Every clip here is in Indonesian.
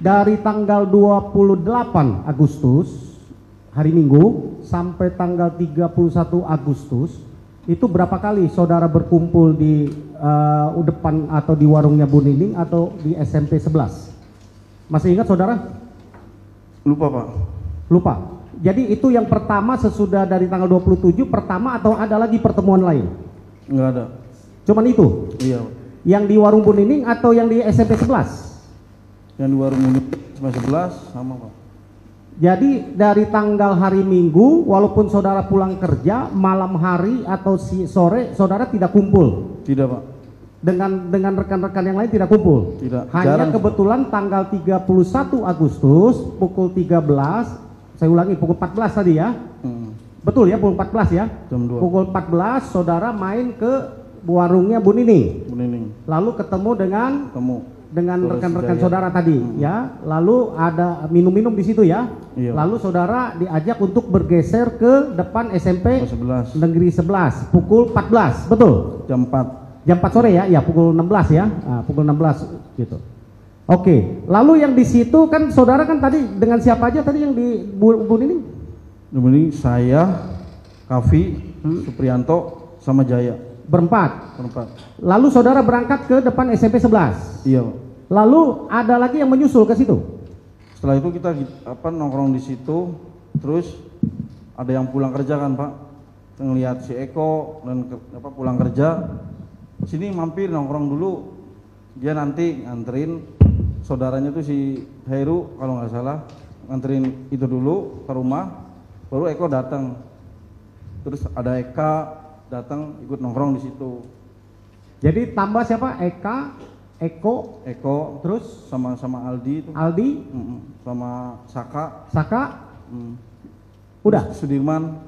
dari tanggal 28 Agustus hari Minggu sampai tanggal 31 Agustus itu berapa kali saudara berkumpul di depan atau di warungnya Bu Nining atau di SMP 11? Masih ingat saudara? Lupa Pak. Lupa. Jadi itu yang pertama sesudah dari tanggal 27 pertama atau ada lagi pertemuan lain? Enggak ada. Cuman itu? Iya. Yang di warung Bu Nining atau yang di SMP 11? Yang di warung Nining SMP 11 sama Pak. Jadi dari tanggal hari Minggu walaupun saudara pulang kerja malam hari atau sore saudara tidak kumpul? Tidak Pak. Dengan rekan-rekan yang lain tidak kumpul? Tidak. Hanya Jarang. kebetulan tanggal 31 Agustus pukul 13, saya ulangi pukul 14 tadi ya. Betul ya, pukul 14 ya. Jam 2. Pukul 14 saudara main ke warungnya Bu Nining. Bu Nining. Lalu ketemu dengan rekan-rekan saudara tadi ya. Lalu ada minum-minum di situ ya. Iya. Lalu saudara diajak untuk bergeser ke depan SMP 11. Negeri 11 pukul 14, betul? Jam 4. Jam 4 sore ya, ya pukul 16 ya, pukul 16 gitu. Oke, lalu yang di situ kan saudara kan tadi dengan siapa aja tadi yang di Bu Nining? Bu Nining, saya, Kavi, Suprianto, sama Jaya. Berempat. Berempat. Lalu saudara berangkat ke depan SMP 11. Iya Pak. Lalu ada lagi yang menyusul ke situ? Setelah itu kita nongkrong di situ, terus ada yang pulang kerja kan Pak, ngelihat si Eko dan pulang kerja. Sini mampir nongkrong dulu, dia nanti nganterin saudaranya tuh si Heru kalau nggak salah, nganterin itu dulu ke rumah, baru Eko datang. Terus ada Eka datang ikut nongkrong di situ. Jadi tambah siapa? Eko, terus sama Aldi itu. Aldi, sama Saka, udah. Sudirman.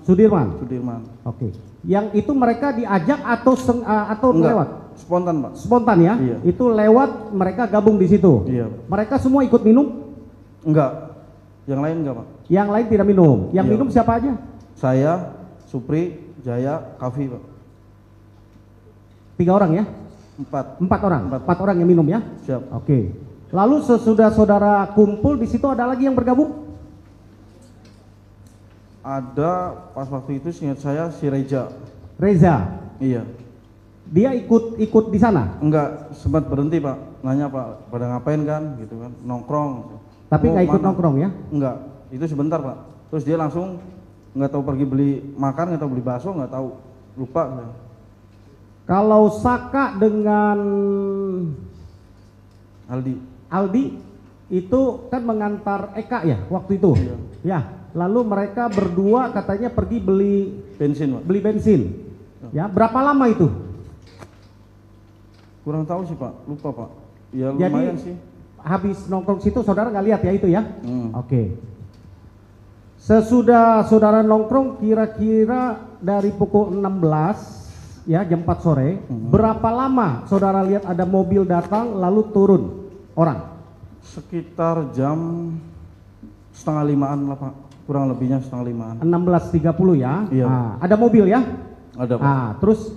Oke. Yang itu mereka diajak atau lewat? Spontan Pak. Spontan ya? Iya. Itu lewat mereka gabung di situ. Iya. Mereka semua ikut minum? Enggak. Yang lain enggak Pak. Yang lain tidak minum. Yang Iya. minum siapa aja? Saya, Supri, Jaya, Kavi Pak. 3 orang ya? 4 orang. 4 orang yang minum ya? Siap. Oke. Lalu sesudah saudara kumpul di situ ada lagi yang bergabung? Ada pas waktu itu seingat saya si Reza. Iya. Dia ikut di sana? Enggak, sempat berhenti Pak. Nanya Pak, pada ngapain kan gitu kan, nongkrong. Tapi nggak ikut nongkrong ya? Enggak, itu sebentar Pak. Terus dia langsung nggak tahu pergi beli makan, nggak tahu beli bakso, nggak tahu, lupa. Kalau Saka dengan Aldi itu kan mengantar Eka ya waktu itu? Iya. Ya. Lalu mereka berdua katanya pergi beli bensin Pak. Beli bensin. Ya, berapa lama itu? Kurang tahu sih Pak, lupa Pak. Ya lumayan sih. Habis nongkrong situ saudara nggak lihat ya itu ya? Oke. Sesudah saudara nongkrong kira-kira dari pukul 16 ya jam 4 sore, berapa lama saudara lihat ada mobil datang lalu turun orang? Sekitar jam 4:30 lah Pak, kurang lebihnya 4:30. 16.30 ya? Iya. Ada mobil ya? Ada Pak. Terus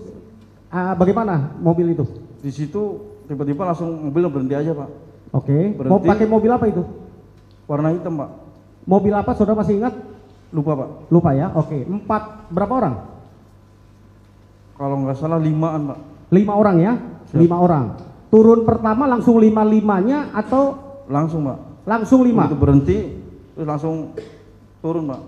bagaimana mobil itu? Di situ tiba-tiba langsung mobil berhenti aja Pak. Oke. Mau pakai mobil apa itu? Warna hitam Pak. Mobil apa saudara masih ingat? Lupa Pak. Lupa ya? Oke. Berapa orang? Kalau nggak salah 5-an Pak. 5 orang ya? Siap. 5 orang. Turun pertama langsung 5-5-nya atau? Langsung Pak. Langsung 5? Itu berhenti terus langsung turun Pak.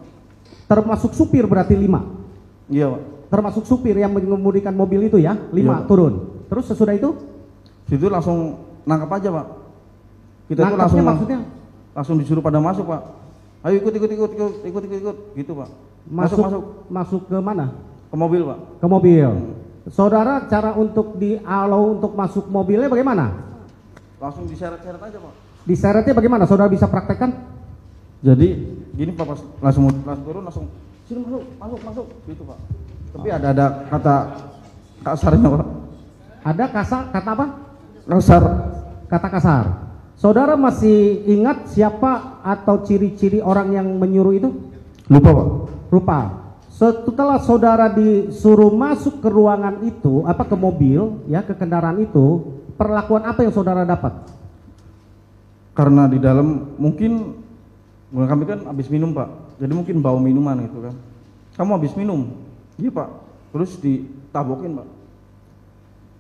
Termasuk supir berarti 5? Iya Pak. Termasuk supir yang mengemudikan mobil itu ya? 5 iya, turun. Terus sesudah itu? Situ langsung nangkap aja Pak. Kita itu langsung disuruh pada masuk Pak. Ayo ikut gitu Pak. Masuk ke mana? Ke mobil Pak. Ke mobil. Saudara cara untuk untuk masuk mobilnya bagaimana? Langsung diseret-seret aja Pak. Diseretnya bagaimana? Saudara bisa praktekkan? Jadi gini Pak, pas langsung turun langsung sini masuk gitu Pak. Tapi ada kata kasarnya Pak. Ada kata apa? Kasar. Kata kasar. Saudara masih ingat siapa atau ciri-ciri orang yang menyuruh itu? Lupa Pak. Lupa. Setelah saudara disuruh masuk ke ruangan itu, ke mobil, ya ke kendaraan itu, perlakuan apa yang saudara dapat? Karena di dalam mungkin kami kan habis minum Pak, jadi mungkin bawa minuman gitu kan. Kamu habis minum? Iya Pak. Terus ditabokin Pak.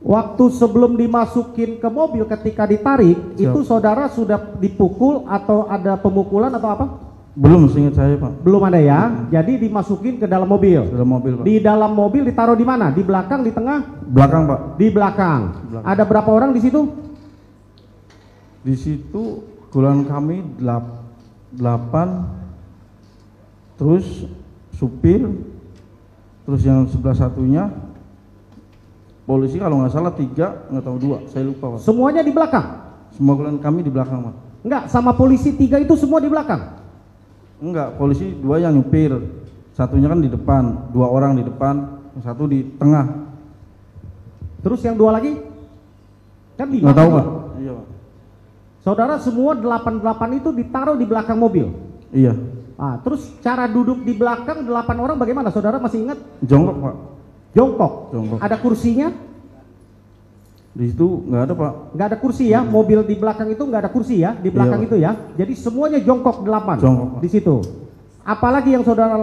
Waktu sebelum dimasukin ke mobil ketika ditarik, Siap. itu saudara sudah dipukul atau ada pemukulan atau apa? Belum, seingat saya Pak. Belum ada ya. Jadi dimasukin ke dalam mobil. Dalam mobil Pak. Di dalam mobil ditaruh di mana? Di belakang, di tengah? Belakang Pak. Di belakang. Belakang. Ada berapa orang di situ? Di situ golongan kami 8, terus supir, terus yang sebelah satunya polisi kalau nggak salah 3, nggak tahu 2, saya lupa Pak. Semuanya di belakang? Semua golongan kami di belakang Pak. Enggak, sama polisi 3 itu semua di belakang? Enggak, polisi 2 yang nyupir, satunya kan di depan, 2 orang di depan, 1 di tengah. Terus yang 2 lagi? Kan 5. Nggak tahu Pak. Iya Pak. Saudara semua 8 itu ditaruh di belakang mobil? Iya. Ah, terus cara duduk di belakang 8 orang bagaimana? Saudara masih ingat? Jongkok Pak. Jongkok. Jongkok. Ada kursinya? Di situ nggak ada Pak. Nggak ada kursi ya? Mobil di belakang itu nggak ada kursi ya? Di belakang Iya, itu ya? Jadi semuanya jongkok 8 Jongkok, Pak. di situ. Apalagi yang saudara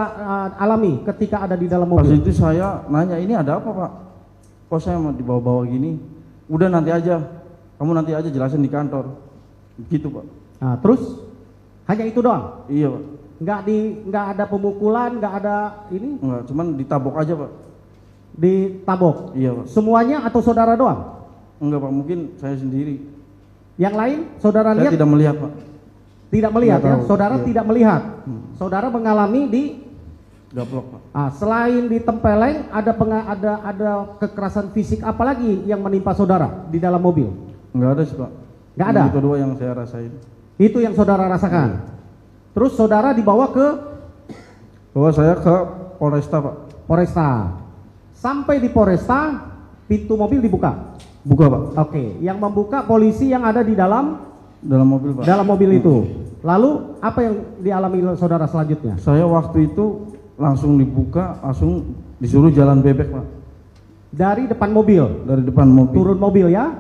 alami ketika ada di dalam Pas mobil? itu saya nanya, ini ada apa Pak? Kok saya mau dibawa-bawa gini? Udah nanti aja, kamu nanti aja jelasin di kantor. Gitu Pak. Nah, terus hanya itu doang? Iya Pak. Nggak ada pemukulan, nggak ada ini? Enggak, cuman ditabok aja Pak. Ditabok? Iya Pak. Semuanya atau saudara doang? Enggak Pak, mungkin saya sendiri. Yang lain saudara Saya lihat? tidak melihat Pak. Tidak melihat Nggak ya? tahu, Saudara iya. tidak melihat? Saudara mengalami di Gaplok Pak. selain ditempeleng ada kekerasan fisik apa lagi yang menimpa saudara di dalam mobil? Enggak ada sih Pak. Nggak ada? Itu 2 yang saya rasain. Itu yang saudara rasakan. Terus saudara dibawa ke Bawa saya ke Polresta Pak. Polresta. Sampai di Polresta, pintu mobil dibuka. Buka Pak. Oke, yang membuka polisi yang ada di dalam Dalam mobil Pak. mobil itu. Lalu apa yang dialami saudara selanjutnya? Saya waktu itu langsung dibuka, langsung disuruh jalan bebek Pak. Dari depan mobil, Dari depan mobil. turun mobil ya.